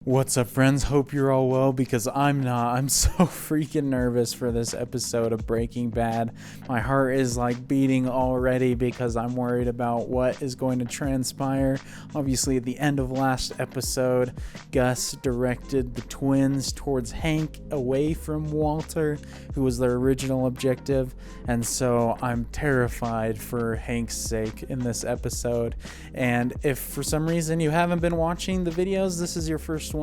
What's up, friends? Hope you're all well, because I'm not. I'm so freaking nervous for this episode of Breaking Bad. My heart is like beating already because I'm worried about what is going to transpire. Obviously, at the end of last episode, Gus directed the twins towards Hank away from Walter, who was their original objective, and so I'm terrified for Hank's sake in this episode. And if for some reason you haven't been watching the videos, this is your first one.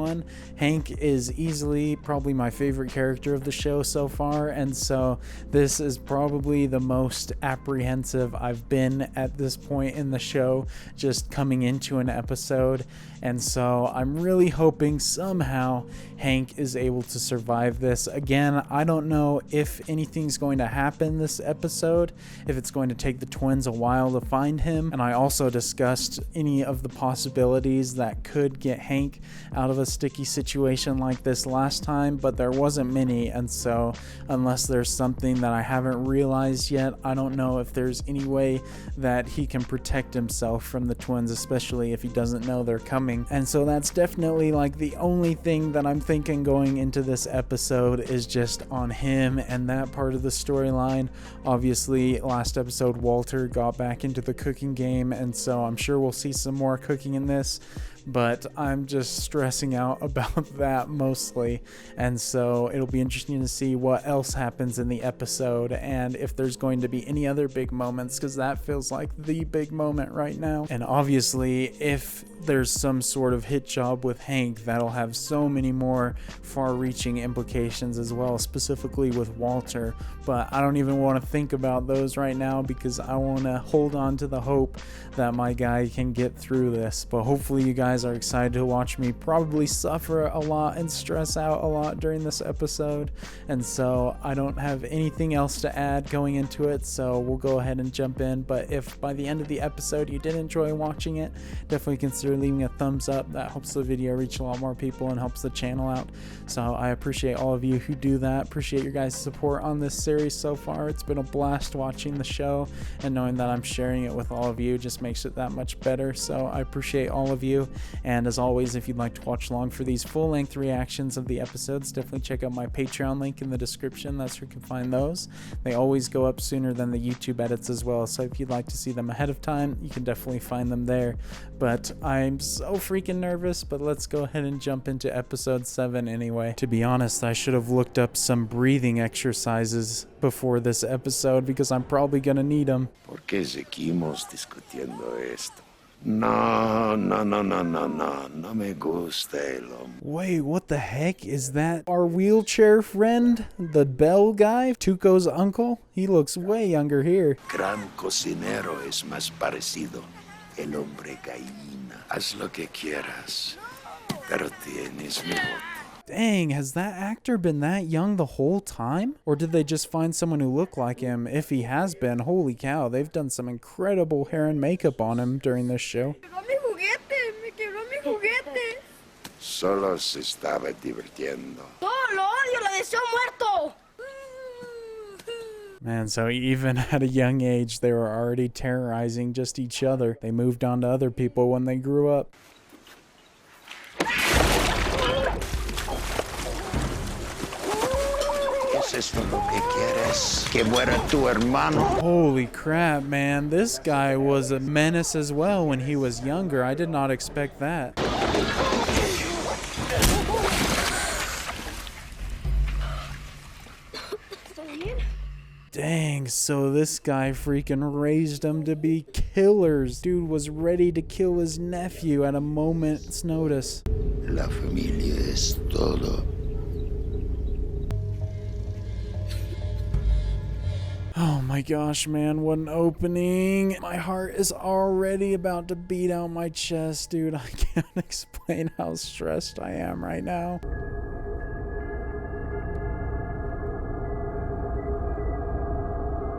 Hank is easily probably my favorite character of the show so far, and so this is probably the most apprehensive I've been at this point in the show, just coming into an episode. And so I'm really hoping somehow Hank is able to survive this. Again, I don't know if anything's going to happen this episode, if it's going to take the twins a while to find him. And I also discussed any of the possibilities that could get Hank out of a sticky situation like this last time, but there wasn't many. And so unless there's something that I haven't realized yet, I don't know if there's any way that he can protect himself from the twins, especially if he doesn't know they're coming. And so that's definitely like the only thing that I'm thinking going into this episode is just on him and that part of the storyline. Obviously, last episode Walter got back into the cooking game, and so I'm sure we'll see some more cooking in this, but I'm just stressing out about that mostly. And so it'll be interesting to see what else happens in the episode and if there's going to be any other big moments, because that feels like the big moment right now. And obviously, if there's some sort of hit job with Hank, that'll have so many more far-reaching implications as well, specifically with Walter. But I don't even want to think about those right now because I want to hold on to the hope that my guy can get through this. But hopefully you guys are excited to watch me probably suffer a lot and stress out a lot during this episode. And so I don't have anything else to add going into it, so we'll go ahead and jump in. But if by the end of the episode you did enjoy watching it, definitely consider leaving a thumbs up. That helps the video reach a lot more people and helps the channel out. So I appreciate all of you who do that. Appreciate your guys' support on this series so far. It's been a blast watching the show, and knowing that I'm sharing it with all of you just makes it that much better. So I appreciate all of you. And as always, if you'd like to watch along for these full-length reactions of the episodes, definitely check out my Patreon link in the description. That's where you can find those. They always go up sooner than the YouTube edits as well, so if you'd like to see them ahead of time, you can definitely find them there. But I'm so freaking nervous, but let's go ahead and jump into episode 7 anyway. To be honest, I should have looked up some breathing exercises before this episode because I'm probably gonna need them. ¿Por qué seguimos discutiendo esto? No me gusta el hombre. Wait, what the heck? Is that our wheelchair friend? The Bell guy? Tuco's uncle? He looks way younger here. Gran cocinero es más parecido. El hombre gallina. Haz lo que quieras, pero tienes mi voto. Dang, has that actor been that young the whole time? Or did they just find someone who looked like him? If he has been, holy cow, they've done some incredible hair and makeup on him during this show. Me quebró mi juguete. Solo se estaba divirtiendo. Todo lo odio, lo deseo muerto. Man, so even at a young age, they were already terrorizing just each other. They moved on to other people when they grew up. ¿Es esto lo que quieres? ¿Que muera tu hermano? Holy crap, man. This guy was a menace as well when he was younger. I did not expect that. Dang, so this guy freaking raised them to be killers. Dude was ready to kill his nephew at a moment's notice. La familia es todo. Oh my gosh, man, what an opening. My heart is already about to beat out my chest, dude. I can't explain how stressed I am right now.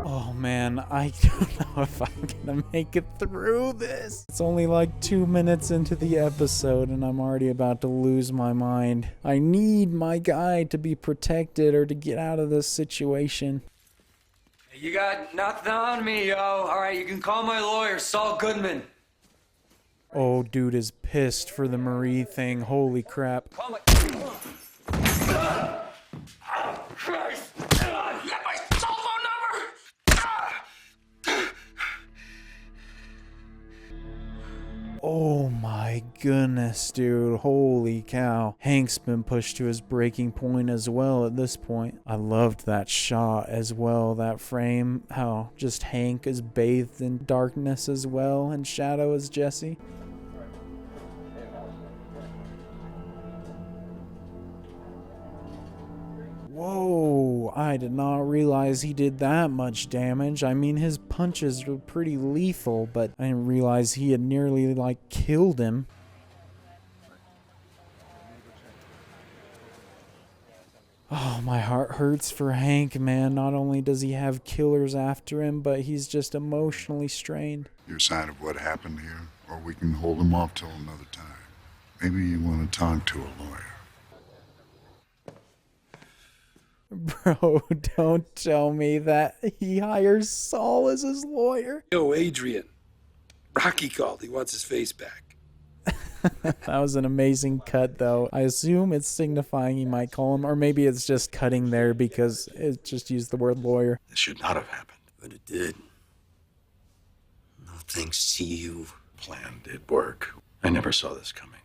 Oh man, I don't know if I'm gonna make it through this. It's only like 2 minutes into the episode and I'm already about to lose my mind. I need my guy to be protected or to get out of this situation. You got nothing on me, yo. All right, you can call my lawyer, Saul Goodman. Oh, dude is pissed for the Marie thing. Holy crap. Oh my goodness, dude. Holy cow. Hank's been pushed to his breaking point as well at this point. I loved that shot as well, that frame. How just Hank is bathed in darkness as well and shadow as Jesse. Whoa, I did not realize he did that much damage. I mean, his punches were pretty lethal, but I didn't realize he had nearly, like, killed him. Oh, my heart hurts for Hank, man. Not only does he have killers after him, but he's just emotionally strained. Your side of what happened here, or we can hold him off till another time. Maybe you want to talk to a lawyer. Bro, don't tell me that he hires Saul as his lawyer. Yo, Adrian. Rocky called. He wants his face back. That was an amazing cut, though. I assume it's signifying he might call him, or maybe it's just cutting there because it just used the word lawyer. This should not have happened. But it did. No thanks to you. Plan did work. I never saw this coming.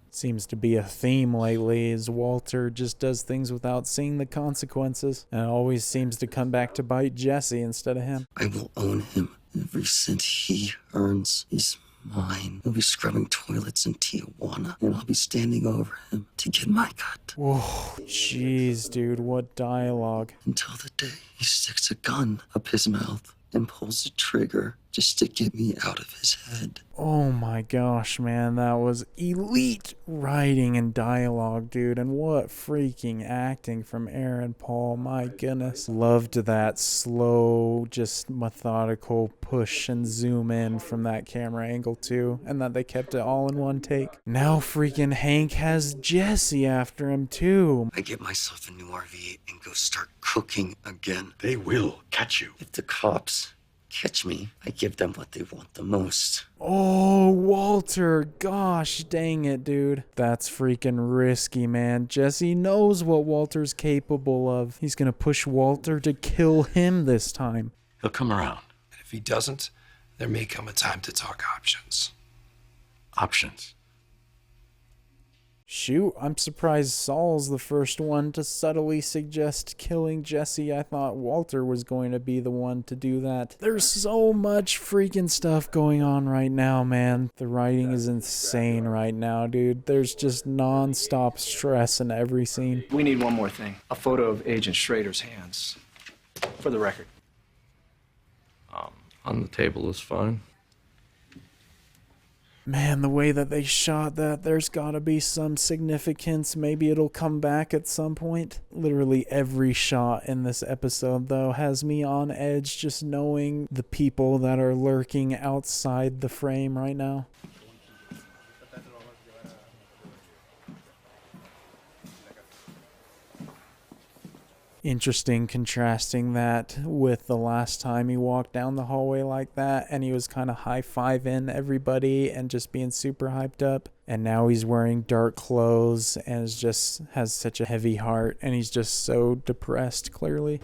Seems to be a theme lately, is Walter just does things without seeing the consequences, and it always seems to come back to bite Jesse instead of him. I will own him. Every cent he earns is mine. He'll be scrubbing toilets in Tijuana, and I'll be standing over him to get my cut. Whoa, jeez, dude, what dialogue. Until the day he sticks a gun up his mouth and pulls the trigger just to get me out of his head. Oh my gosh, man, that was elite writing and dialogue, dude, and what freaking acting from Aaron Paul, my goodness. Loved that slow, just methodical push and zoom in from that camera angle too, and that they kept it all in one take. Now freaking Hank has Jesse after him too. I get myself a new RV and go start cooking again. They will catch you. If the cops catch me, I give them what they want the most. Oh, Walter, gosh dang it, dude. That's freaking risky, man. Jesse knows what Walter's capable of. He's gonna push Walter to kill him this time. He'll come around. And if he doesn't, there may come a time to talk options. Options. Shoot, I'm surprised Saul's the first one to subtly suggest killing Jesse. I thought Walter was going to be the one to do that. There's so much freaking stuff going on right now, man. The writing is insane right now, dude. There's just non-stop stress in every scene. We need one more thing. A photo of Agent Schrader's hands. For the record. On the table is fine. Man, the way that they shot that, there's gotta be some significance. Maybe it'll come back at some point. Literally every shot in this episode, though, has me on edge just knowing the people that are lurking outside the frame right now. Interesting contrasting that with the last time he walked down the hallway like that and he was kind of high-fiving everybody and just being super hyped up, and now he's wearing dark clothes and is just has such a heavy heart and he's just so depressed, clearly.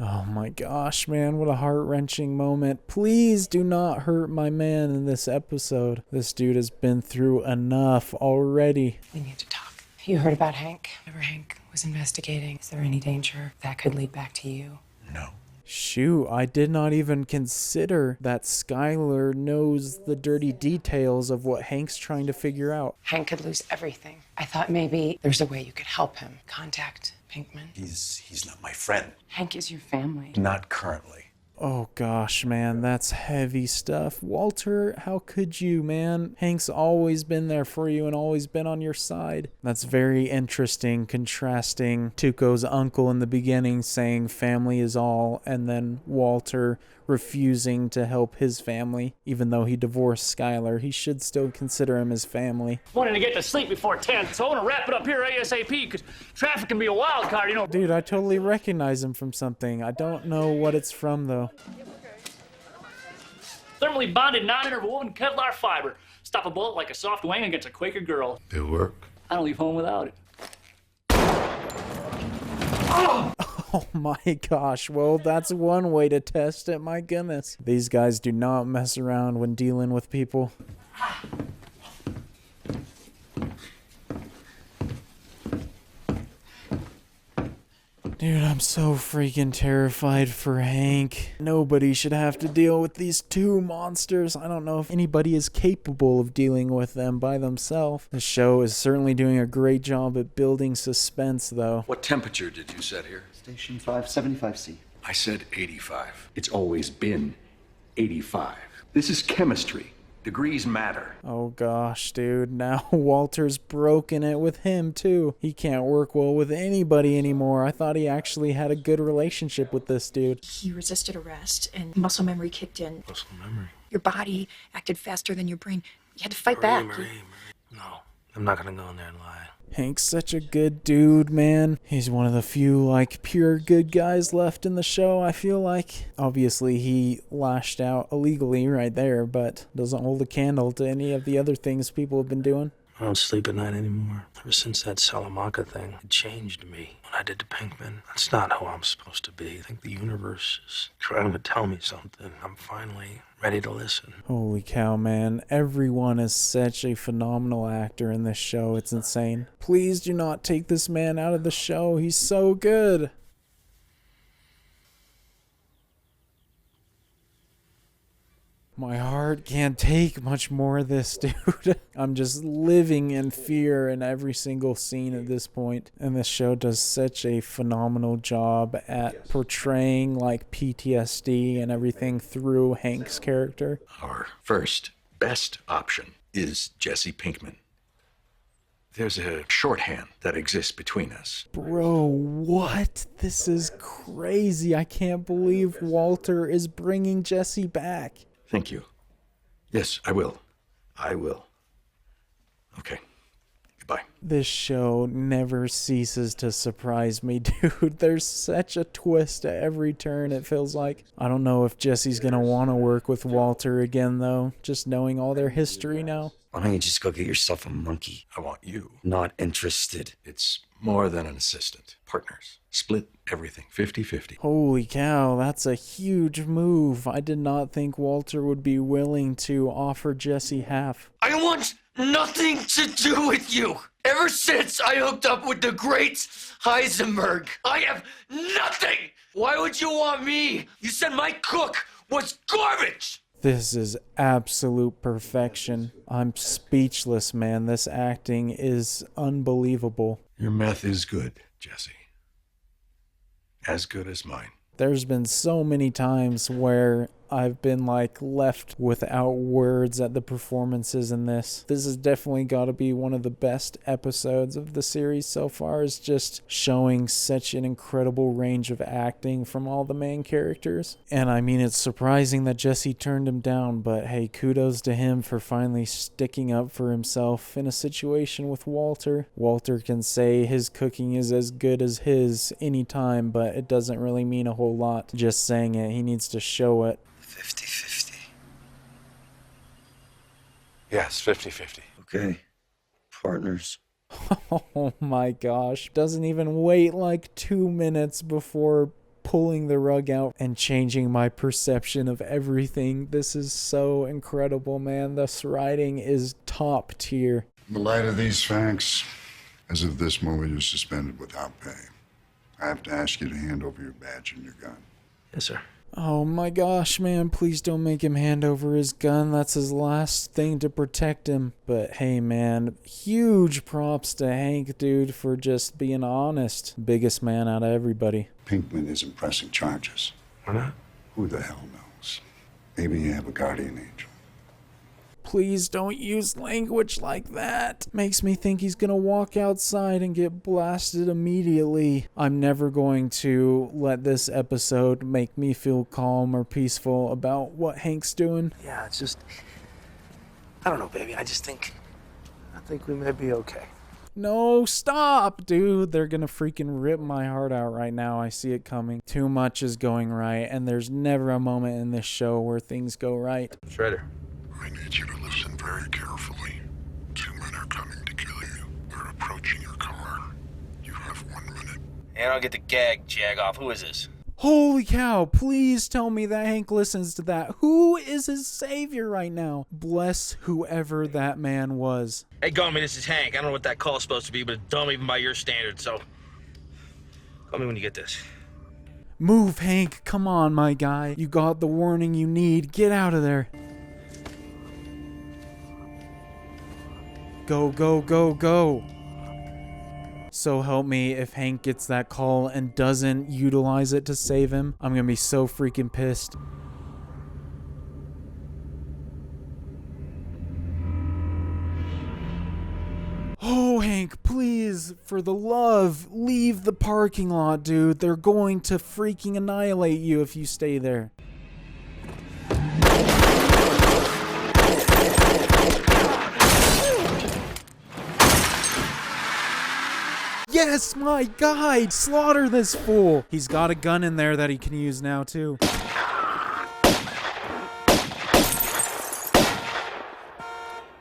Oh my gosh, man, what a heart-wrenching moment. Please do not hurt my man in this episode. This dude has been through enough already. We need to talk. You heard about Hank? Whenever Hank was investigating, is there any danger that could lead back to you? No. Shoot, I did not even consider that Skyler knows the dirty details of what Hank's trying to figure out. Hank could lose everything. I thought maybe there's a way you could help him. Contact Pinkman. He's not my friend. Hank is your family. Not currently. Oh gosh, man, that's heavy stuff. Walter, how could you, man? Hank's always been there for you and always been on your side. That's very interesting, contrasting Tuco's uncle in the beginning saying family is all, and then Walter refusing to help his family. Even though he divorced Skyler, he should still consider him his family. Wanting to get to sleep before 10, so I want to wrap it up here ASAP, because traffic can be a wild card, you know. Dude, I totally recognize him from something. I don't know what it's from, though. Thermally bonded, non-interwoven Kevlar fiber. Stop a bullet like a soft wing against a Quaker girl. It'll work. I don't leave home without it. Oh my gosh, well, that's one way to test it, my goodness. These guys do not mess around when dealing with people. Dude, I'm so freaking terrified for Hank. Nobody should have to deal with these two monsters. I don't know if anybody is capable of dealing with them by themselves. The show is certainly doing a great job at building suspense, though. What temperature did you set here? Station 575C. I said 85. It's always been 85. This is chemistry. Degrees matter. Oh gosh, dude, now Walter's broken it with him too. He can't work well with anybody anymore. I thought he actually had a good relationship with this dude. He resisted arrest and muscle memory kicked in. Muscle memory? Your body acted faster than your brain. You had to fight back. Marie. No, I'm not gonna go in there and lie. Hank's such a good dude, man. He's one of the few, like, pure good guys left in the show, I feel like. Obviously, he lashed out illegally right there, but doesn't hold a candle to any of the other things people have been doing. I don't sleep at night anymore. Ever since that Salamanca thing, it changed me. What I did to Pinkman, that's not who I'm supposed to be. I think the universe is trying to tell me something. I'm finally ready to listen. Holy cow, man. Everyone is such a phenomenal actor in this show. It's insane. Please do not take this man out of the show. He's so good. My heart can't take much more of this, dude. I'm just living in fear in every single scene at this point. And this show does such a phenomenal job at portraying like PTSD and everything through Hank's character. Our first best option is Jesse Pinkman. There's a shorthand that exists between us. Bro, what? This is crazy. I can't believe Walter is bringing Jesse back. Thank you. Yes, I will. I will. Okay. Goodbye. This show never ceases to surprise me, dude. There's such a twist at every turn, it feels like. I don't know if Jesse's gonna want to work with Walter again, though, just knowing all their history now. Why don't you just go get yourself a monkey? I want you. Not interested. It's more than an assistant. Partners. Split everything 50-50. Holy cow, that's a huge move. I did not think Walter would be willing to offer Jesse half. I want nothing to do with you. Ever since I hooked up with the great Heisenberg, I have nothing. Why would you want me? You said my cook was garbage. This is absolute perfection. I'm speechless, man. This acting is unbelievable. Your meth is good, Jesse. As good as mine. There's been so many times where I've been like left without words at the performances in this. This has definitely got to be one of the best episodes of the series so far. Is just showing such an incredible range of acting from all the main characters. And I mean, it's surprising that Jesse turned him down, but hey, kudos to him for finally sticking up for himself in a situation with Walter. Walter can say his cooking is as good as his anytime, but it doesn't really mean a whole lot just saying it. He needs to show it. 50-50. Yes, 50-50. Okay. Partners. Oh my gosh. Doesn't even wait like 2 minutes before pulling the rug out and changing my perception of everything. This is so incredible, man. This writing is top tier. In the light of these facts, as of this moment, you're suspended without pay. I have to ask you to hand over your badge and your gun. Yes, sir. Oh my gosh, man, please don't make him hand over his gun. That's his last thing to protect him. But hey, man, huge props to Hank, dude, for just being honest. Biggest man out of everybody. Pinkman isn't pressing charges. Why not? Who the hell knows? Maybe you have a guardian angel. Please don't use language like that. Makes me think he's gonna walk outside and get blasted immediately. I'm never going to let this episode make me feel calm or peaceful about what Hank's doing. Yeah, it's just... I don't know, baby. I think we may be okay. No, stop, dude. They're gonna freaking rip my heart out right now. I see it coming. Too much is going right, and there's never a moment in this show where things go right. Shredder. I need you to listen very carefully. 2 men are coming to kill you. They're approaching your car. You have 1 minute. And I'll get the jag off. Who is this? Holy cow, please tell me that Hank listens to that. Who is his savior right now? Bless whoever that man was. Hey, Gummy, this is Hank. I don't know what that call's supposed to be, but it's dumb even by your standards, so... Call me when you get this. Move, Hank. Come on, my guy. You got the warning you need. Get out of there. Go, go, go, go. So help me, if Hank gets that call and doesn't utilize it to save him, I'm gonna be so freaking pissed. Oh, Hank, please, for the love, leave the parking lot, dude. They're going to freaking annihilate you if you stay there. Yes, my guide! Slaughter this fool! He's got a gun in there that he can use now, too.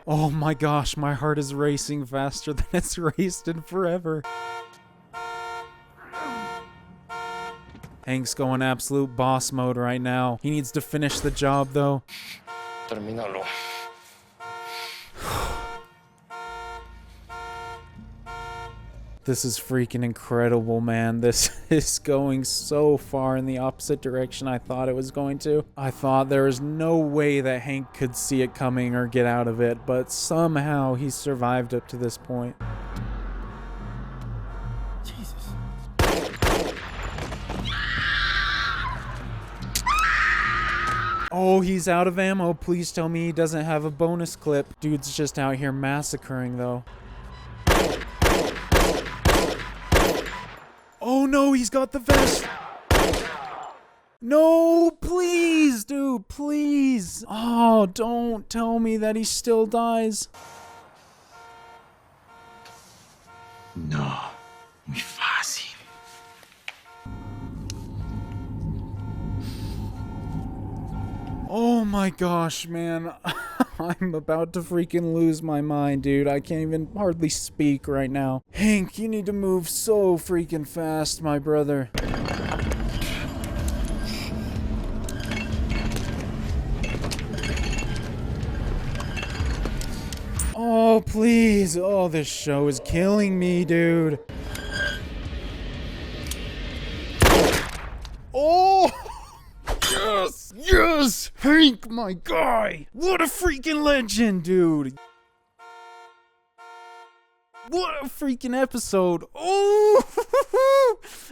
Oh my gosh, my heart is racing faster than it's raced in forever. Hank's going absolute boss mode right now. He needs to finish the job, though. Termínalo. This is freaking incredible, man. This is going so far in the opposite direction I thought it was going to. I thought there was no way that Hank could see it coming or get out of it, but somehow he survived up to this point. Jesus. Oh, he's out of ammo. Please tell me he doesn't have a bonus clip. Dude's just out here massacring, though. Oh no, he's got the vest. No, please, dude, please. Oh, don't tell me that he still dies. No, muy fácil. Oh my gosh, man. I'm about to freaking lose my mind, dude. I can't even hardly speak right now. Hank, you need to move so freaking fast, my brother. Oh, please. Oh, this show is killing me, dude. Oh! Yes! Yes! Hank, my guy! What a freaking legend, dude! What a freaking episode! Oh!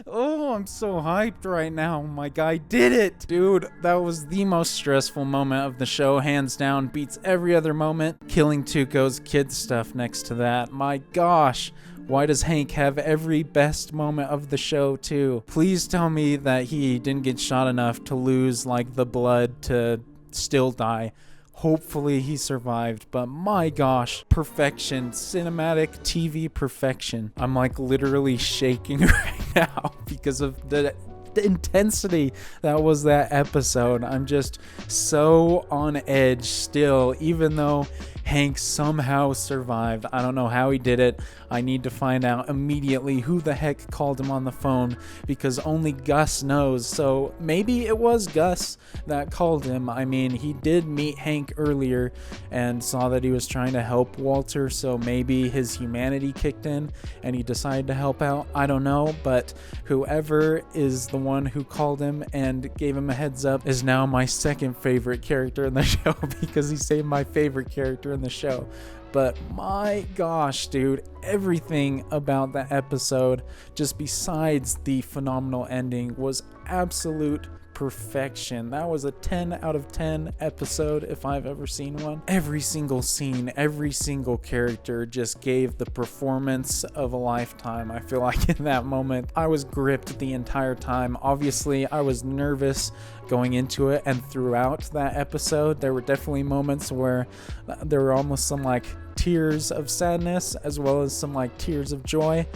Oh, I'm so hyped right now. My guy did it! Dude, that was the most stressful moment of the show, hands down. Beats every other moment. Killing Tuco's kid stuff next to that. My gosh! Why does Hank have every best moment of the show, too? Please tell me that he didn't get shot enough to lose, like, the blood to still die. Hopefully he survived, but my gosh, perfection, cinematic TV perfection. I'm, like, literally shaking right now because of the intensity that was that episode. I'm just so on edge still, even though Hank somehow survived. I don't know how he did it. I need to find out immediately who the heck called him on the phone, because only Gus knows. So maybe it was Gus that called him. I mean, he did meet Hank earlier and saw that he was trying to help Walter, so maybe his humanity kicked in and he decided to help out. I don't know, but whoever is the one who called him and gave him a heads up is now my second favorite character in the show, because he saved my favorite character in the show. But my gosh, dude, everything about that episode, just besides the phenomenal ending, was absolute perfection. That was a 10 out of 10 episode if I've ever seen one. Every single scene, every single character just gave the performance of a lifetime. I feel like in that moment, I was gripped the entire time. Obviously, I was nervous going into it, and throughout that episode, there were definitely moments where there were almost some like tears of sadness as well as some like tears of joy,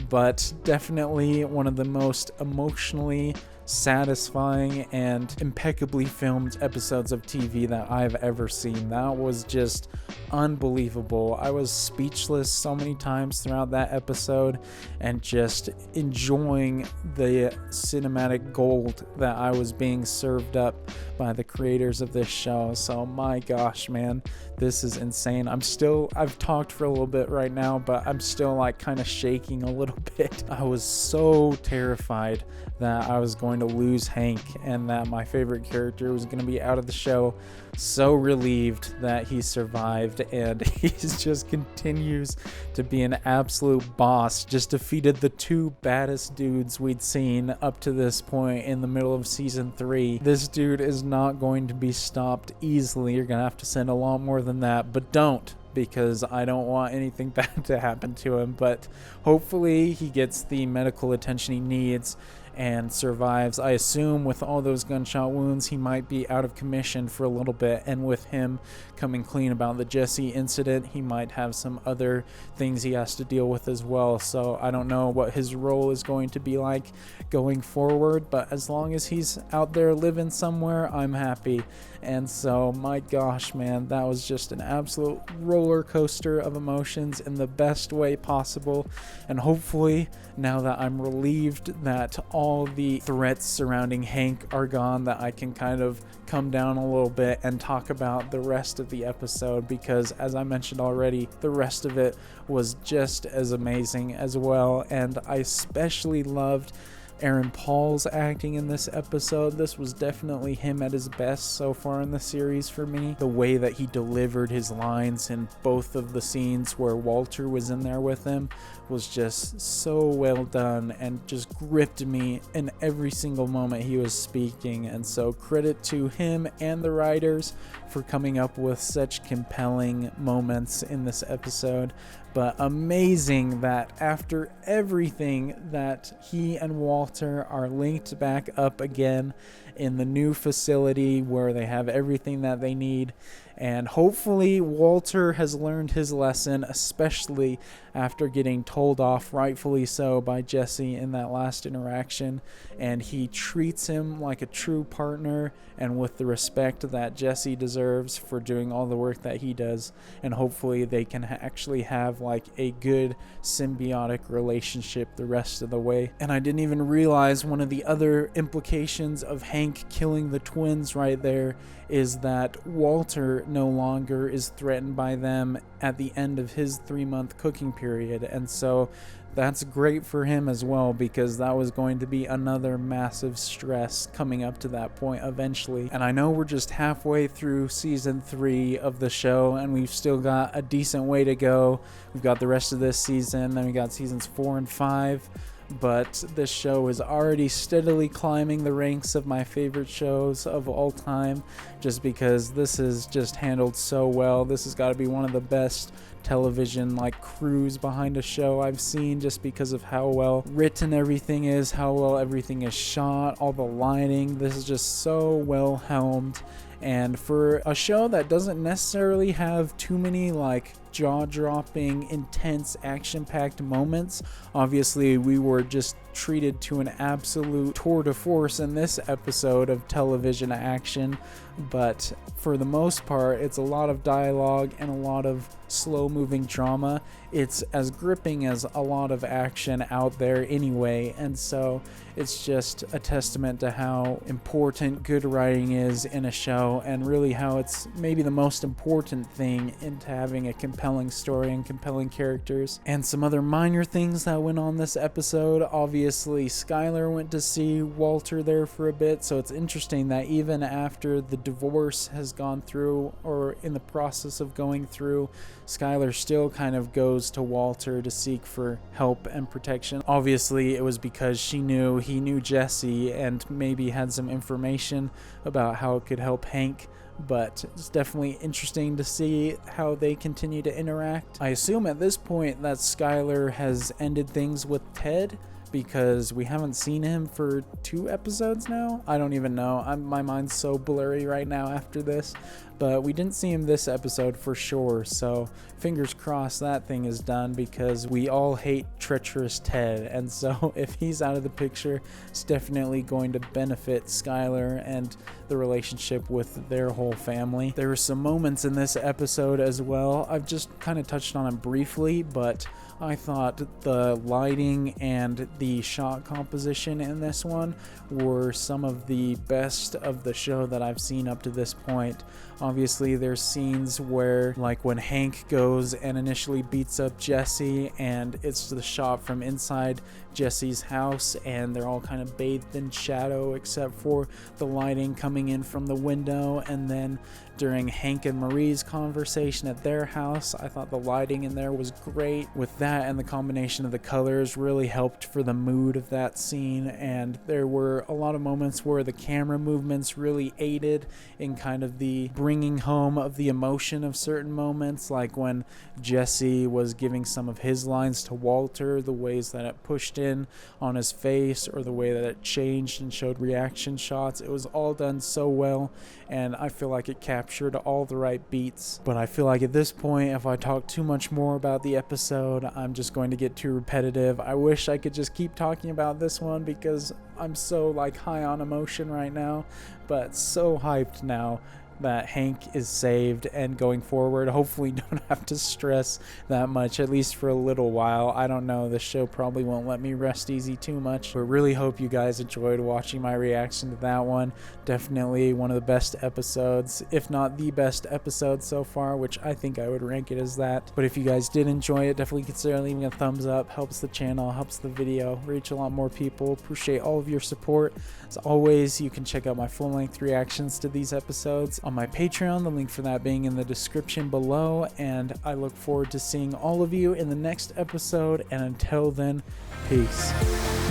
but definitely one of the most emotionally satisfying and impeccably filmed episodes of TV that I've ever seen. That was just unbelievable. I was speechless so many times throughout that episode and just enjoying the cinematic gold that I was being served up by the creators of this show. So my gosh, man, this is insane. I've talked for a little bit right now, but I'm still like kind of shaking a little bit. I was so terrified that I was going to lose Hank and that my favorite character was going to be out of the show. So relieved that he survived, and he just continues to be an absolute boss. Just defeated the two baddest dudes we'd seen up to this point in the middle of season 3. This dude is not going to be stopped easily. You're gonna have to send a lot more than that, but don't, because I don't want anything bad to happen to him. But hopefully he gets the medical attention he needs and survives. I assume with all those gunshot wounds, he might be out of commission for a little bit, and with him coming clean about the Jesse incident, he might have some other things he has to deal with as well. So I don't know what his role is going to be like going forward, but as long as he's out there living somewhere, I'm happy. And so my gosh, man, that was just an absolute roller coaster of emotions in the best way possible. And hopefully now that I'm relieved that all the threats surrounding Hank are gone, that I can kind of come down a little bit and talk about the rest of the episode, because as I mentioned already, the rest of it was just as amazing as well. And I especially loved Aaron Paul's acting in this episode. This was definitely him at his best so far in the series for me. The way that he delivered his lines in both of the scenes where Walter was in there with him was just so well done and just gripped me in every single moment he was speaking. And so credit to him and the writers for coming up with such compelling moments in this episode. But amazing that after everything that he and Walter are linked back up again in the new facility where they have everything that they need. And hopefully Walter has learned his lesson, especially after getting told off, rightfully so, by Jesse in that last interaction. And he treats him like a true partner and with the respect that Jesse deserves for doing all the work that he does. And hopefully they can actually have like a good symbiotic relationship the rest of the way. And I didn't even realize one of the other implications of Hank killing the twins right there is that Walter no longer is threatened by them at the end of his 3-month cooking period. And so that's great for him as well, because that was going to be another massive stress coming up to that point eventually. And I know we're just halfway through season 3 of the show, and we've still got a decent way to go. We've got the rest of this season, then we got seasons 4 and 5. But this show is already steadily climbing the ranks of my favorite shows of all time, just because this is just handled so well. This has got to be one of the best television like crews behind a show I've seen, just because of how well written everything is, how well everything is shot, all the lighting. This is just so well helmed. And for a show that doesn't necessarily have too many like jaw-dropping, intense, action-packed moments, obviously we were just treated to an absolute tour de force in this episode of television action. But for the most part, it's a lot of dialogue and a lot of slow-moving drama. It's as gripping as a lot of action out there anyway, and so it's just a testament to how important good writing is in a show, and really how it's maybe the most important thing into having a compelling compelling story and compelling characters. And some other minor things that went on this episode. Obviously, Skyler went to see Walter there for a bit, so it's interesting that even after the divorce has gone through, or in the process of going through, Skyler still kind of goes to Walter to seek for help and protection. Obviously, it was because he knew Jesse and maybe had some information about how it could help Hank, but it's definitely interesting to see how they continue to interact. I assume at this point that Skyler has ended things with Ted, because we haven't seen him for 2 episodes now. I don't even know. My mind's so blurry right now after this. But we didn't see him this episode for sure, so fingers crossed that thing is done, because we all hate treacherous Ted, and so if he's out of the picture, it's definitely going to benefit Skyler and the relationship with their whole family. There were some moments in this episode as well. I've just kind of touched on it briefly, but I thought the lighting and the shot composition in this one were some of the best of the show that I've seen up to this point. Obviously, there's scenes where, like when Hank goes and initially beats up Jesse, and it's the shot from inside Jesse's house, and they're all kind of bathed in shadow except for the lighting coming in from the window. And then during Hank and Marie's conversation at their house, I thought the lighting in there was great. With that and the combination of the colors really helped for the mood of that scene, and there were a lot of moments where the camera movements really aided in kind of the bringing home of the emotion of certain moments, like when Jesse was giving some of his lines to Walter, the ways that it pushed in on his face, or the way that it changed and showed reaction shots. It was all done so well, and I feel like it captured all the right beats. But I feel like at this point, if I talk too much more about the episode, I'm just going to get too repetitive. I wish I could just keep talking about this one, because I'm so like high on emotion right now, but so hyped now that Hank is saved, and going forward hopefully don't have to stress that much, at least for a little while. I don't know, the show probably won't let me rest easy too much, but really hope you guys enjoyed watching my reaction to that one. Definitely one of the best episodes, if not the best episode so far, which I think I would rank it as that. But if you guys did enjoy it, definitely consider leaving a thumbs up. Helps the channel, helps the video reach a lot more people. Appreciate all of your support. As always, you can check out my full-length reactions to these episodes on my Patreon, the link for that being in the description below, and I look forward to seeing all of you in the next episode, and until then, peace.